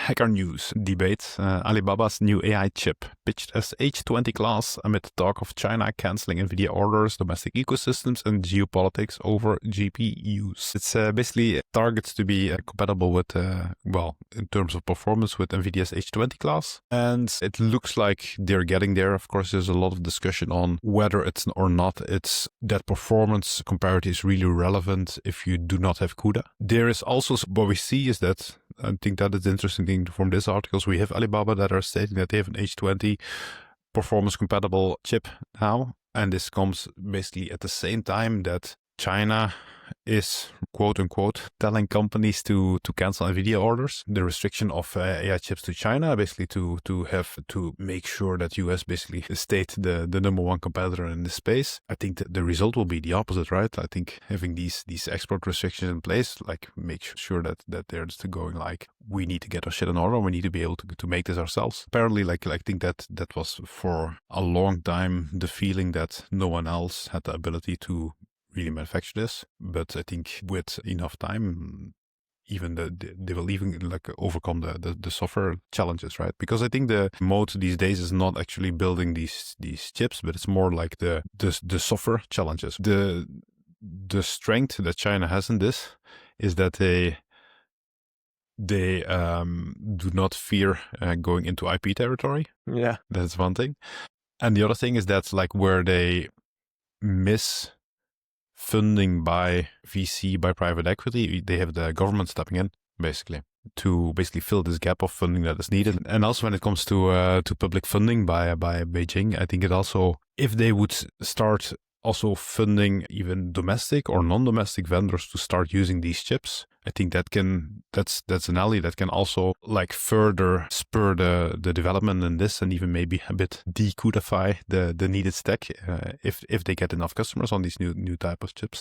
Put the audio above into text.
hacker news debate. Alibaba's new AI chip pitched as H20 class amid talk of China cancelling Nvidia orders, domestic ecosystems, and geopolitics over GPUs. It's basically targets to be compatible with, in terms of performance, with Nvidia's H20 class. And it looks like they're getting there. Of course, there's a lot of discussion on whether it's or not it's that performance comparity is really relevant if you do not have CUDA. There is also, what we see is that, I think that is the interesting thing from this article, we have Alibaba that are stating that they have an H20 performance compatible chip now. And this comes basically at the same time that China is, quote unquote, telling companies to cancel Nvidia orders. The restriction of AI chips to China, basically to make sure that US basically stayed the number one competitor in this space. I think that the result will be the opposite, right? I think having these export restrictions in place, like, make sure that they're just going like, we need to get our shit in order. We need to be able to make this ourselves. Apparently, I think that was for a long time the feeling that no one else had the ability to really manufacture this, but I think with enough time, even they will even overcome the software challenges, right? Because I think the mode these days is not actually building these chips, but it's more like the software challenges. The strength that China has in this is that they do not fear going into IP territory. Yeah, that's one thing, and the other thing is that where they miss funding by VC, by private equity, they have the government stepping in to fill this gap of funding that is needed. And also when it comes to public funding by Beijing, I think it also, if they would start also funding even domestic or non-domestic vendors to start using these chips, I think that's an alley that can also further spur the development in this, and even maybe a bit decodify the needed stack if they get enough customers on these new type of chips.